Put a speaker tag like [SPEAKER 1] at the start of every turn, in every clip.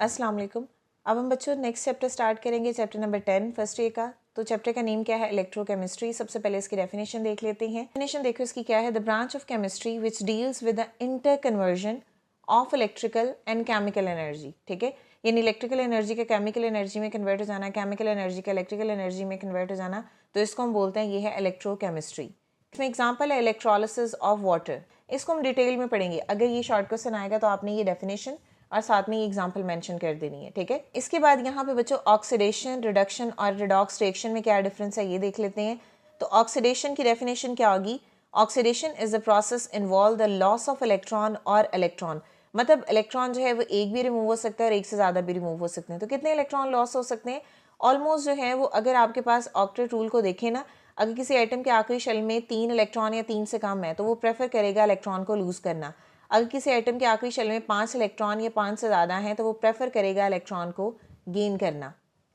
[SPEAKER 1] अस्सलाम वालेकुम। अब हम बच्चों नेक्स्ट चैप्टर स्टार्ट करेंगे, चैप्टर नंबर 10 फर्स्ट ईयर का। तो चैप्टर का नेम क्या है? इलेक्ट्रोकेमिस्ट्री। सबसे पहले इसकी डेफिनेशन देख लेते हैं। डेफिनेशन देखो इसकी क्या है? The branch of chemistry which deals with the inter conversion of electrical and chemical energy. ठीक है, यानी इलेक्ट्रिकल एनर्जी का केमिकल एनर्जी में कन्वर्ट हो जाना, केमिकल एनर्जी का इलेक्ट्रिकल एनर्जी में कन्वर्ट हो जाना, तो इसको हम बोलते हैं ये है इलेक्ट्रोकेमिस्ट्री। इसमें एग्जाम्पल है इलेक्ट्रोलिसिस ऑफ वाटर। इसको हम डिटेल में पढ़ेंगे। अगर ये शॉर्ट क्वेश्चन आएगा तो आपने ये डेफिनेशन और साथ में ये एग्जाम्पल मेंशन कर देनी है। ठीक है, इसके बाद यहाँ पे बच्चों ऑक्सीडेशन, रिडक्शन और रिडॉक्स रिएक्शन में क्या डिफरेंस है ये देख लेते हैं। तो ऑक्सीडेशन की डेफिनेशन क्या होगी? Oxidation is the process involve the loss of electron और इलेक्ट्रॉन। मतलब इलेक्ट्रॉन जो है वो एक भी रिमूव हो सकता है और एक से ज़्यादा भी रिमूव हो सकते हैं। तो कितने इलेक्ट्रॉन लॉस हो सकते हैं? ऑलमोस्ट जो है वो, अगर आपके पास ऑक्टेट रूल को देखें ना, अगर किसी आइटम के आखिरी शेल में 3 इलेक्ट्रॉन या 3 से कम है तो वो प्रेफर करेगा इलेक्ट्रॉन को लूज़ करना। अगर किसी आइटम के आखिरी शेल में 5 इलेक्ट्रॉन या 5 से ज़्यादा हैं तो वो प्रेफर करेगा इलेक्ट्रॉन को गेन करना।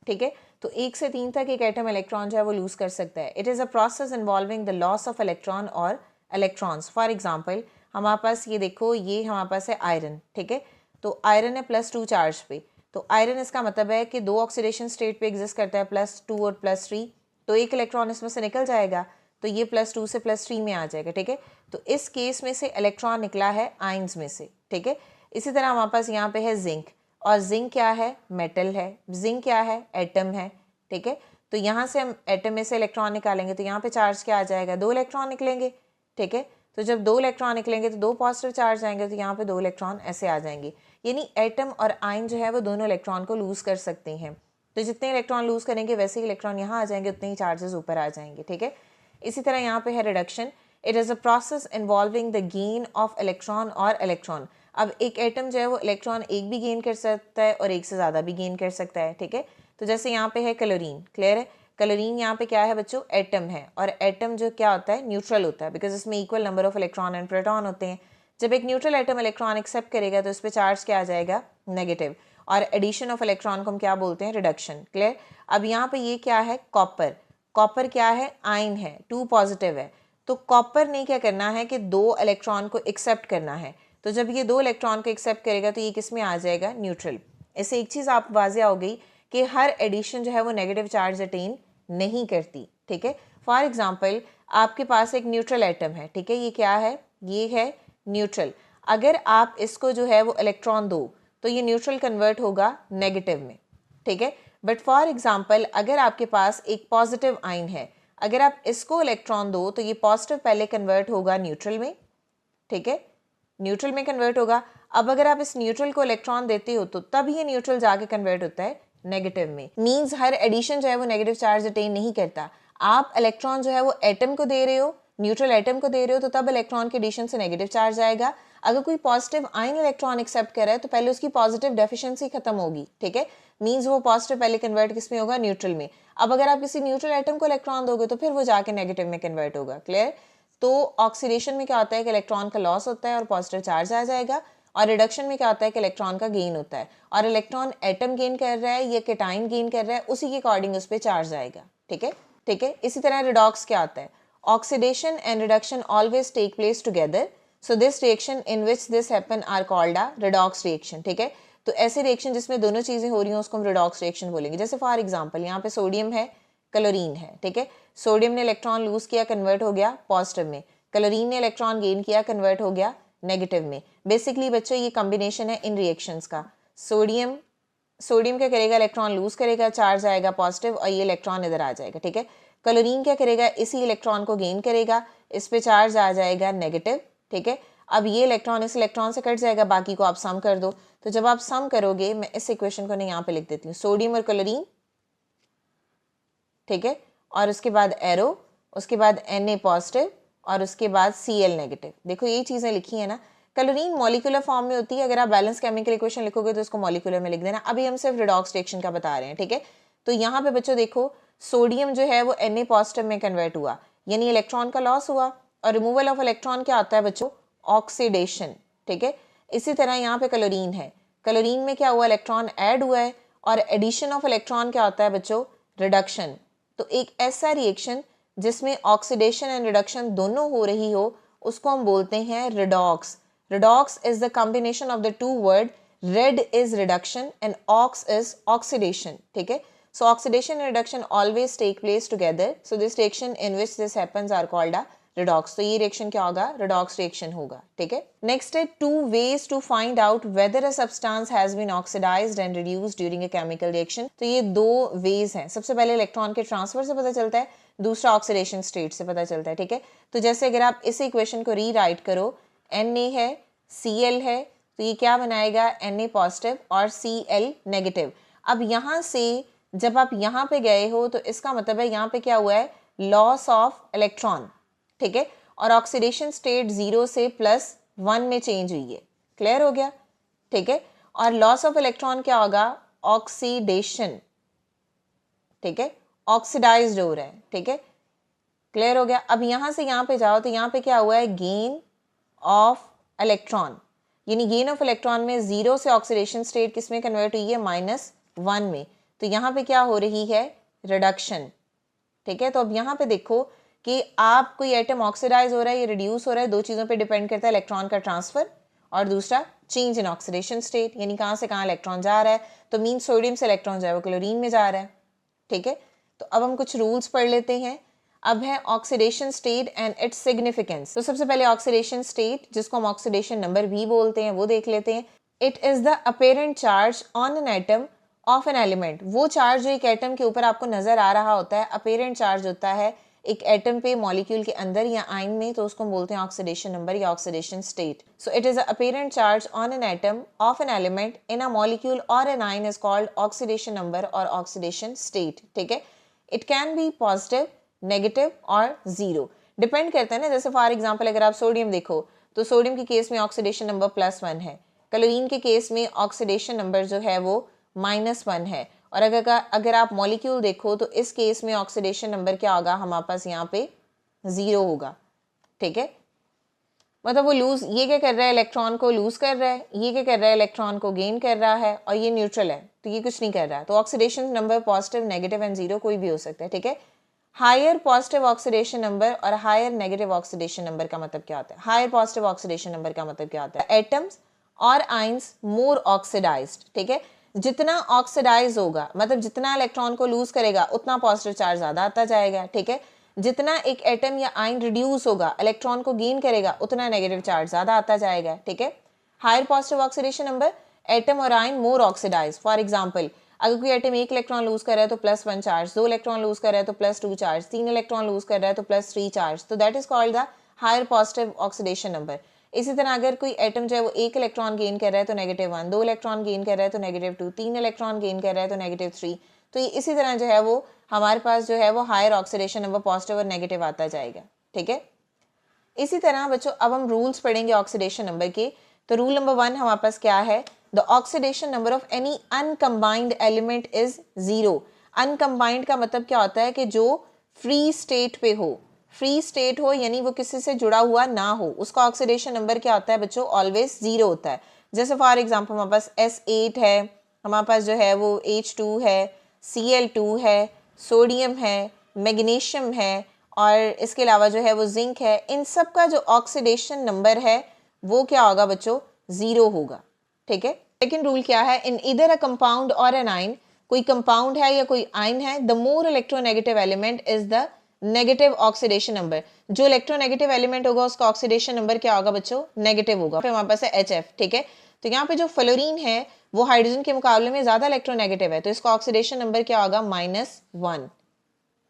[SPEAKER 1] ठीक है, तो 1 से 3 तक एक आइटम इलेक्ट्रॉन जो है वो लूज़ कर सकता है। It is a process involving the loss of electron और इलेक्ट्रॉन्स। फॉर एग्जाम्पल हमारे पास ये देखो, ये हमारे पास है आयरन। ठीक है, तो आयरन है +2 चार्ज पे। तो आयरन इसका मतलब है कि 2 ऑक्सीडेशन स्टेट पे एग्जिस्ट करता है, +2 और +3। तो एक इलेक्ट्रॉन इसमें से निकल जाएगा तो ये +2 से +3 में आ जाएगा। ठीक है, तो इस केस में से इलेक्ट्रॉन निकला है आयंस में से। ठीक है, इसी तरह हमारे पास यहाँ पे है जिंक, और जिंक क्या है? मेटल है। जिंक क्या है? एटम है। ठीक है, तो यहाँ से हम एटम में से इलेक्ट्रॉन निकालेंगे तो यहाँ पे चार्ज क्या आ जाएगा? 2 इलेक्ट्रॉन निकलेंगे। ठीक है, तो जब 2 इलेक्ट्रॉन निकलेंगे तो 2 पॉजिटिव चार्ज आएंगे, तो यहाँ पे 2 इलेक्ट्रॉन ऐसे आ जाएंगे। यानी एटम और आयन जो है वो दोनों इलेक्ट्रॉन को लूज कर सकते हैं। तो जितने इलेक्ट्रॉन लूज करेंगे वैसे ही इलेक्ट्रॉन यहाँ आ जाएंगे, उतने ही चार्जेस ऊपर आ जाएंगे। ठीक है, इसी तरह यहाँ पे है reduction. It is a process involving the gain of electron और इलेक्ट्रॉन। अब एक एटम जो है वो इलेक्ट्रॉन एक भी गेन कर सकता है और एक से ज़्यादा भी गेन कर सकता है। ठीक है, तो जैसे यहाँ पे है क्लोरीन। क्लियर है? क्लोरीन यहाँ पे क्या है बच्चों? एटम है, और एटम जो क्या होता है? न्यूट्रल होता है, बिकॉज इसमें equal number of electron and proton होते हैं। जब एक न्यूट्रल एटम इलेक्ट्रॉन एक्सेप्ट करेगा तो इस पर चार्ज क्या आ जाएगा? नेगेटिव। और एडिशन ऑफ इलेक्ट्रॉन को हम क्या बोलते हैं? रिडक्शन। क्लियर? अब यहाँ पे ये क्या है? कॉपर। कॉपर क्या है? आयन है, 2 पॉजिटिव है। तो कॉपर ने क्या करना है कि 2 इलेक्ट्रॉन को एक्सेप्ट करना है। तो जब ये 2 इलेक्ट्रॉन को एक्सेप्ट करेगा तो ये किस में आ जाएगा? न्यूट्रल। इससे एक चीज़ आप वाज़ेह हो गई कि हर एडिशन जो है वो नेगेटिव चार्ज अटेन नहीं करती। ठीक है, फॉर एग्जाम्पल आपके पास एक न्यूट्रल एटम है। ठीक है, ये क्या है? ये है न्यूट्रल। अगर आप इसको जो है वो इलेक्ट्रॉन दो तो ये न्यूट्रल कन्वर्ट होगा नेगेटिव में। ठीक है, बट फॉर एग्जाम्पल अगर आपके पास एक पॉजिटिव आयन है, अगर आप इसको इलेक्ट्रॉन दो तो ये पॉजिटिव पहले कन्वर्ट होगा न्यूट्रल में। ठीक है, न्यूट्रल में कन्वर्ट होगा। अब अगर आप इस न्यूट्रल को इलेक्ट्रॉन देते हो तो तब ये न्यूट्रल जाके कन्वर्ट होता है नेगेटिव में। मींस हर एडिशन जो है वो नेगेटिव चार्ज अटेन नहीं करता। आप इलेक्ट्रॉन जो है वो एटम को दे रहे हो, न्यूट्रल एटम को दे रहे हो, तो तब इलेक्ट्रॉन के एडिशन से नेगेटिव चार्ज आएगा। अगर कोई पॉजिटिव आयन इलेक्ट्रॉन एक्सेप्ट कर रहा है तो पहले उसकी पॉजिटिव डेफिशिएंसी खत्म होगी। ठीक है, मींस वो पॉजिटिव पहले कन्वर्ट किस में होगा? न्यूट्रल में। अब अगर आप किसी न्यूट्रल एटम को इलेक्ट्रॉन दोगे तो फिर वो जाके नेगेटिव में कन्वर्ट होगा। क्लियर? तो ऑक्सीडेशन में क्या होता है कि इलेक्ट्रॉन का लॉस होता है और पॉजिटिव चार्ज आ जाएगा, और रिडक्शन में क्या होता है कि इलेक्ट्रॉन का गेन होता है, और इलेक्ट्रॉन एटम गेन कर रहा है या केटाइन गेन कर रहा है, उसी के अकॉर्डिंग उस पर चार्ज आएगा। ठीक है, ठीक है। इसी तरह रिडॉक्स क्या होता है? Oxidation and reduction always take place together, so this reaction in which this happen are called a redox reaction. ठीक है, तो ऐसे रिएक्शन जिसमें दोनों चीजें हो रही हैं उसको हम रिडॉक्स रिएक्शन बोलेंगे। जैसे फॉर एग्जाम्पल यहाँ पे सोडियम है, क्लोरीन है। ठीक है, सोडियम ने इलेक्ट्रॉन लूज किया, कन्वर्ट हो गया पॉजिटिव में। क्लोरीन ने इलेक्ट्रॉन गेन किया, कन्वर्ट हो गया नेगेटिव में। बेसिकली बच्चों ये कॉम्बिनेशन है इन रिएक्शंस का। सोडियम क्या करेगा? इलेक्ट्रॉन लूज करेगा, चार्ज आएगा पॉजिटिव, और ये इलेक्ट्रॉन इधर आ जाएगा। ठीक है, क्लोरीन क्या करेगा? इसी इलेक्ट्रॉन को गेन करेगा, इस पे चार्ज आ जाएगा नेगेटिव। ठीक है, अब ये इलेक्ट्रॉन इस इलेक्ट्रॉन से कट जाएगा, बाकी को आप सम कर दो। तो जब आप सम करोगे, मैं इस इक्वेशन को यहाँ पे लिख देती हूँ, सोडियम और क्लोरीन। ठीक है, और उसके बाद एरो, उसके बाद Na पॉजिटिव, और उसके बाद Cl नेगेटिव। देखो ये चीज़ें लिखी है ना। क्लोरीन मॉलिक्यूलर फॉर्म में होती है, अगर आप बैलेंस केमिकल इक्वेशन लिखोगे तो उसको मॉलिक्यूलर में लिख देना। अभी हम सिर्फ रिडॉक्स रिएक्शन का बता रहे हैं। ठीक है, तो यहाँ पे बच्चों देखो, सोडियम जो है वो Na पॉजिटिव में कन्वर्ट हुआ, यानी इलेक्ट्रॉन का लॉस हुआ, और रिमूवल ऑफ इलेक्ट्रॉन क्या होता है बच्चों? ऑक्सीडेशन। ठीक है, इसी तरह यहाँ पे क्लोरीन है, क्लोरीन में क्या हुआ? इलेक्ट्रॉन ऐड हुआ है, और एडिशन ऑफ इलेक्ट्रॉन क्या होता है बच्चों? रिडक्शन। तो एक ऐसा रिएक्शन जिसमें ऑक्सीडेशन एंड रिडक्शन दोनों हो रही हो उसको हम बोलते हैं redox. Redox is the combination of the two word red is reduction and ox is oxidation, ठीक है। So oxidation and reduction always take place together, so this reaction in which this happens are called a redox. तो ये reaction क्या होगा, redox reaction होगा, ठीक है। Next है two ways to find out whether a substance has been oxidised and reduced during a chemical reaction. तो ये दो वेज हैं, सबसे पहले इलेक्ट्रॉन के ट्रांसफर से पता चलता है, दूसरा ऑक्सीडेशन स्टेट से पता चलता है, ठीक है। तो जैसे अगर आप इस इक्वेशन को रीराइट करो, Na है, Cl है, तो ये क्या बनाएगा, Na पॉजिटिव और Cl नेगेटिव। अब यहाँ से जब आप यहाँ पे गए हो तो इसका मतलब है यहाँ पे क्या हुआ है, लॉस ऑफ इलेक्ट्रॉन, ठीक है, और ऑक्सीडेशन स्टेट 0 से +1 में चेंज हुई है, क्लियर हो गया, ठीक है। और लॉस ऑफ इलेक्ट्रॉन क्या होगा, ऑक्सीडेशन, ठीक है, ऑक्सीडाइज्ड हो रहा है, ठीक है, क्लियर हो गया। अब यहां से यहां पे जाओ तो यहां पे क्या हुआ है, गेन ऑफ इलेक्ट्रॉन, यानी गेन ऑफ इलेक्ट्रॉन में 0 से ऑक्सीडेशन स्टेट किस में कन्वर्ट हुई है, -1 में। तो यहां पे क्या हो रही है, रिडक्शन, ठीक है। तो अब यहां पे देखो कि आप कोई एटम ऑक्सीडाइज हो रहा है या रिड्यूस हो रहा है, दो चीज़ों पे डिपेंड करता है, इलेक्ट्रॉन का ट्रांसफर और दूसरा चेंज इन ऑक्सीडेशन स्टेट, यानी कहाँ से कहाँ इलेक्ट्रॉन जा रहा है। तो मीन सोडियम से इलेक्ट्रॉन जो है वो क्लोरीन में जा रहा है, ठीक है। तो अब हम कुछ रूल्स पढ़ लेते हैं। अब है oxidation state and its significance. तो सबसे पहले ऑक्सीडेशन स्टेट, जिसको हम ऑक्सीडेशन नंबर भी बोलते हैं, वो देख लेते हैं। It is the apparent charge on an atom of an element, वो चार्ज जो एक एटम के ऊपर आपको नजर आ रहा होता है, अपेरेंट चार्ज होता है एक एटम पे, मॉलिक्यूल के अंदर या आयन में, तो उसको हम बोलते हैं ऑक्सीडेशन नंबर या oxidation state. So it is a apparent charge on an atom of an element in a molecule और an ion is called oxidation number और ऑक्सीडेशन स्टेट, ठीक है। It can be positive, negative और zero, depend करता है ना। जैसे for example अगर आप सोडियम देखो तो सोडियम के केस में ऑक्सीडेशन नंबर +1 है, क्लोरीन के केस में ऑक्सीडेशन नंबर जो है वो -1 है, और अगर आप मॉलिक्यूल देखो तो इस केस में ऑक्सीडेशन नंबर क्या होगा, हमारे पास यहाँ पे 0 होगा, ठीक है। मतलब वो लूज, ये क्या कर रहा है, इलेक्ट्रॉन को लूज कर रहा है, ये क्या कर रहा है, इलेक्ट्रॉन को गेन कर रहा है, और ये न्यूट्रल है, तो ये कुछ नहीं कर रहा है। तो oxidation number positive, negative and 0 कोई भी हो सकता है, ठीक है। हायर पॉजिटिव ऑक्सीडेशन नंबर और हायर नेगेटिव ऑक्सीडेशन नंबर का मतलब क्या होता है, हायर पॉजिटिव ऑक्सीडेशन नंबर का मतलब क्या होता है, एटम्स और आइंस मोर ऑक्सीडाइज्ड, ठीक है। जितना ऑक्सीडाइज होगा, मतलब जितना इलेक्ट्रॉन को लूज करेगा उतना पॉजिटिव चार्ज ज्यादा आता जाएगा, ठीक है। जितना एक एटम या आयन रिड्यूस होगा, इलेक्ट्रॉन को गेन करेगा, उतना नेगेटिव चार्ज ज्यादा आता जाएगा, ठीक है। Higher positive oxidation number, atom और ion more oxidise. For example अगर कोई एटम 1 इलेक्ट्रॉन लूज कर रहा है तो +1 चार्ज, 2 इलेक्ट्रॉन लूज कर रहा है तो +2 चार्ज, 3 इलेक्ट्रॉन लूज कर रहा है तो +3 चार्ज, तो that is called the higher positive oxidation number. इसी तरह अगर कोई एटम जो है वो 1 इलेक्ट्रॉन गेन कर रहा है तो -1, 2 इलेक्ट्रॉन गेन कर रहा है तो -2, 3 इलेक्ट्रॉन गेन कर रहा है तो -3, तो इसी तरह जो है वो हमारे पास जो है वो हायर ऑक्सीडेशन नंबर पॉजिटिव और नेगेटिव आता जाएगा, ठीक है। इसी तरह बच्चों अब हम रूल्स पढ़ेंगे ऑक्सीडेशन नंबर के। तो रूल नंबर 1 हमारे पास क्या है, the oxidation number of any uncombined element is 0। Uncombined का मतलब क्या होता है कि जो फ्री स्टेट पे हो, फ्री स्टेट हो यानी वो किसी से जुड़ा हुआ ना हो, उसका ऑक्सीडेशन नंबर क्या होता है बच्चों, ऑलवेज 0 होता है। जैसे फॉर एग्जांपल हमारे पास S8 है, हमारे पास जो है वो H2 है, Cl2 है, सोडियम है, मैग्नीशियम है, और इसके अलावा जो है वो जिंक है, इन सब का जो ऑक्सीडेशन नंबर है वो क्या होगा बच्चों, 0 होगा, ठीक है। सेकेंड रूल क्या है, इन इधर अ कंपाउंड और एन आयन, कोई कंपाउंड है या कोई आयन है, the more electronegative element is the negative oxidation number. जो इलेक्ट्रोनेगेटिव एलिमेंट होगा उसका ऑक्सीडेशन नंबर क्या होगा बच्चों, नेगेटिव होगा। फिर हमारे पास है HF, ठीक है। तो यहाँ पे जो फ्लोरीन है वो हाइड्रोजन के मुकाबले में ज्यादा इलेक्ट्रोनेगेटिव है, तो इसका ऑक्सीडेशन नंबर क्या होगा, -1,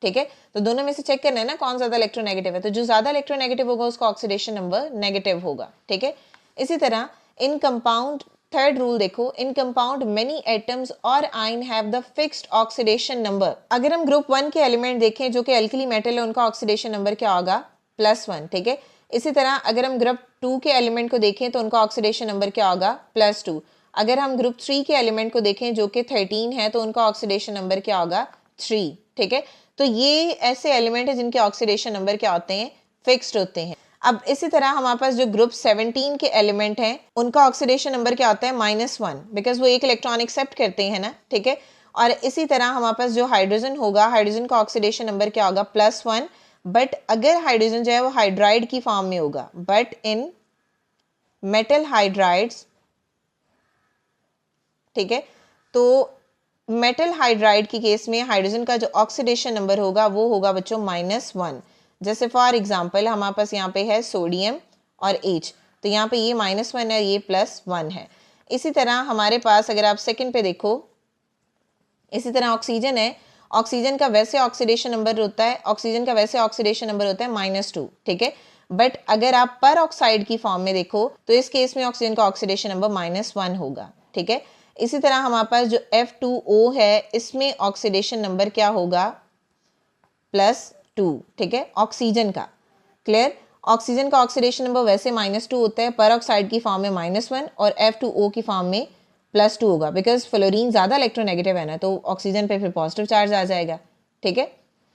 [SPEAKER 1] ठीक है। तो दोनों में से चेक करना है ना कौन ज्यादा इलेक्ट्रोनेगेटिव है, तो जो ज्यादा इलेक्ट्रोनेगेटिव होगा उसका ऑक्सीडेशन नंबर नेगेटिव होगा, ठीक है। इसी तरह इन कंपाउंड, थर्ड रूल देखो, इन कंपाउंड मेनी एटम्स और ion have the fixed oxidation number. अगर हम ग्रुप 1 के एलिमेंट देखें जो कि अल्कली मेटल है, उनका ऑक्सीडेशन नंबर क्या होगा, +1, ठीक है। इसी तरह अगर हम ग्रुप 2 के एलिमेंट को देखें तो उनका ऑक्सीडेशन नंबर क्या होगा, +2। अगर हम ग्रुप 3 के एलिमेंट को देखें जो कि 13 है तो उनका ऑक्सीडेशन नंबर क्या होगा, 3, ठीक है। तो ये ऐसे एलिमेंट है जिनके ऑक्सीडेशन नंबर क्या होते हैं, फिक्स्ड होते हैं। अब इसी तरह हमारे पास जो ग्रुप 17 के एलिमेंट हैं उनका ऑक्सीडेशन नंबर क्या होता है, -1, बिकॉज वो एक इलेक्ट्रॉन एक्सेप्ट करते हैं ना, ठीक है। और इसी तरह हमारे पास जो हाइड्रोजन होगा, हाइड्रोजन का ऑक्सीडेशन नंबर क्या होगा, +1, बट अगर हाइड्रोजन जो है वो हाइड्राइड की फॉर्म में होगा, बट इन मेटल हाइड्राइड्स ठीक है। तो मेटल हाइड्राइड की केस में हाइड्रोजन का जो ऑक्सीडेशन नंबर होगा वो होगा बच्चों -1। जैसे फॉर एग्जांपल हमारे पास यहाँ पे है सोडियम और H, तो यहाँ पे ये -1 है, ये +1 है। इसी तरह हमारे पास अगर आप सेकंड पे देखो, इसी तरह ऑक्सीजन है, ऑक्सीजन का वैसे ऑक्सीडेशन नंबर होता है, ऑक्सीजन का वैसे ऑक्सीडेशन नंबर होता है -2, ठीक है। बट अगर आप पर ऑक्साइड की फॉर्म में देखो तो इस केस में ऑक्सीजन का ऑक्सीडेशन नंबर -1 होगा, ठीक है। इसी तरह हमारे पास जो F2O है इसमें ऑक्सीडेशन नंबर क्या होगा, +2, ठीक है, ऑक्सीजन का। क्लियर। ऑक्सीजन का ऑक्सीडेशन नंबर वैसे -2 होता है, पर ऑक्साइड की फॉर्म में -1 और F2O की फॉर्म में +2 होगा, बिकॉज फ्लोरीन ज़्यादा इलेक्ट्रोनेगेटिव है ना, तो ऑक्सीजन पे फिर पॉजिटिव चार्ज आ जाएगा, ठीक है।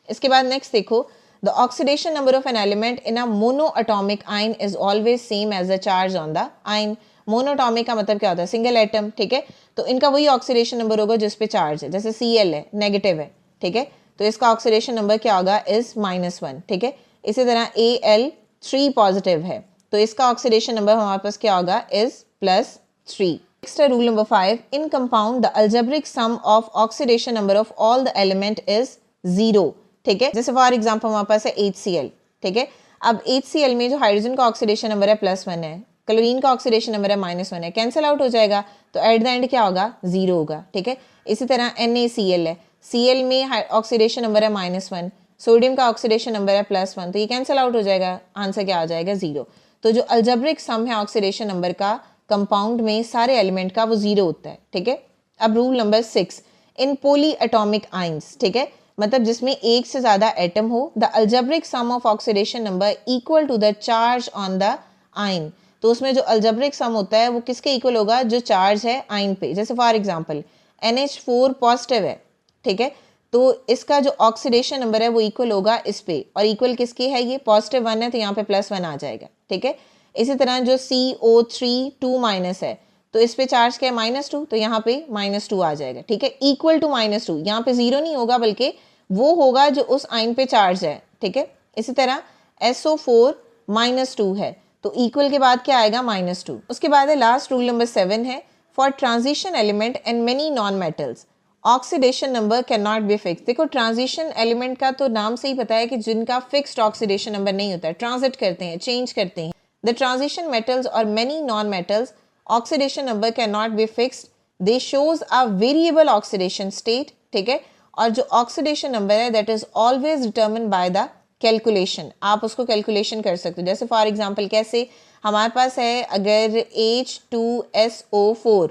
[SPEAKER 1] इसके बाद नेक्स्ट देखो, the oxidation number of an element in a monoatomic ion is always same as the charge on the ion. Monoatomic का मतलब क्या होता है, सिंगल एटम, ठीक है। तो इनका वही ऑक्सीडेशन नंबर होगा जिस पे चार्ज है, जैसे Cl है, नेगेटिव है, ठीक है, तो इसका ऑक्सीडेशन नंबर क्या होगा, इज -1, ठीक है। इसी तरह Al3 पॉजिटिव है, तो इसका ऑक्सीडेशन नंबर हमारे पास क्या होगा, इज +3। नेक्स्ट है rule number 5, in compound the algebraic sum of oxidation number of all the element is 0, ठीक है। जैसे फॉर एग्जांपल हमारे पास है HCl, ठीक है। अब HCl में जो हाइड्रोजन का ऑक्सीडेशन नंबर है +1 है, क्लोरीन का ऑक्सीडेशन नंबर है -1 है, कैंसिल आउट हो जाएगा, तो एट द एंड क्या होगा, 0 होगा, ठीक है। इसी तरह NaCl है, Cl में ऑक्सीडेशन नंबर है -1, सोडियम का ऑक्सीडेशन नंबर है +1, तो ये कैंसिल आउट हो जाएगा, आंसर क्या आ जाएगा, 0। तो जो अल्जेब्रिक सम है ऑक्सीडेशन नंबर का कंपाउंड में सारे एलिमेंट का वो 0 होता है, ठीक है। अब rule number 6, in poly atomic ions, ठीक है, मतलब जिसमें एक से ज्यादा एटम हो, the algebraic sum of oxidation number equal to the charge on the ion. तो उसमें जो अल्जेब्रिक सम होता है वो किसके इक्वल होगा, जो चार्ज है आइन पे। जैसे फॉर एग्जांपल NH4 पॉजिटिव है, ठीक है, तो इसका जो ऑक्सीडेशन नंबर है वो इक्वल होगा इस पे, और इक्वल किसके है, ये +1 है, तो यहाँ पे +1 आ जाएगा, ठीक है। इसी तरह जो CO3 2- है, तो इस पे चार्ज क्या है, -2, तो यहाँ पे -2 आ जाएगा, ठीक है, इक्वल टू -2, यहाँ पे 0 नहीं होगा बल्कि वो होगा जो उस आइन पे चार्ज है, ठीक है। इसी तरह SO4 -2 है, तो इक्वल के बाद क्या आएगा, -2। उसके बाद है लास्ट रूल नंबर 7 है, for transition element and many non metals oxidation number can not be fix. देखो ट्रांजिशन एलिमेंट का तो नाम से ही पता है कि जिनका फिक्स्ड ऑक्सीडेशन नंबर नहीं होता है, ट्रांजिट करते हैं, चेंज करते हैं। द ट्रांजिशन मेटल्स और many non metals oxidation number can not be fixed, they shows a variable oxidation state, ठीक है। और जो ऑक्सीडेशन नंबर है that is always determined by the calculation, आप उसको कैलकुलेशन कर सकते हो। जैसे फॉर एग्जांपल कैसे, हमारे पास है अगर H2SO4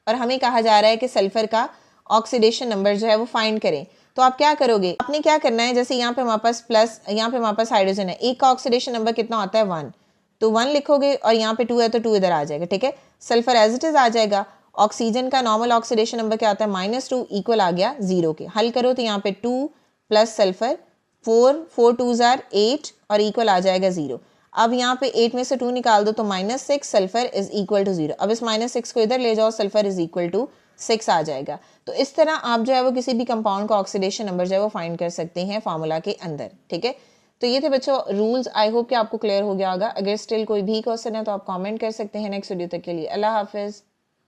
[SPEAKER 1] और हमें कहा जा रहा है कि सल्फर का ऑक्सीडेशन नंबर जो है वो फाइंड करें, तो आप क्या करोगे, आपने क्या करना है, जैसे यहाँ पे हमारे पास प्लस, यहाँ पे हमारे पास हाइड्रोजन है, एक का ऑक्सीडेशन नंबर कितना होता है, 1, तो 1 लिखोगे, और यहाँ पे 2 है तो 2 इधर आ जाएगा, ठीक है। सल्फर एज इट इज आ जाएगा। ऑक्सीजन का नॉर्मल ऑक्सीडेशन नंबर क्या होता है, -2, इक्वल आ गया 0 के। हल करो तो यहाँ पे 2 प्लस सल्फर 4 2s are 8 और इक्वल आ जाएगा 0। अब यहाँ पे 8 में से 2 निकाल दो तो -6, सल्फर इज इक्वल टू 0। अब इस -6 को इधर ले जाओ, सल्फर इज इक्वल टू 6 आ जाएगा। तो इस तरह आप जो है वो किसी भी कंपाउंड का ऑक्सीडेशन नंबर जो है वो फाइंड कर सकते हैं फार्मूला के अंदर, ठीक है। तो ये थे बच्चों रूल्स, आई होप कि आपको क्लियर हो गया होगा। अगर स्टिल कोई भी क्वेश्चन है तो आप कमेंट कर सकते हैं। नेक्स्ट वीडियो तक के लिए अल्लाह हाफिज़।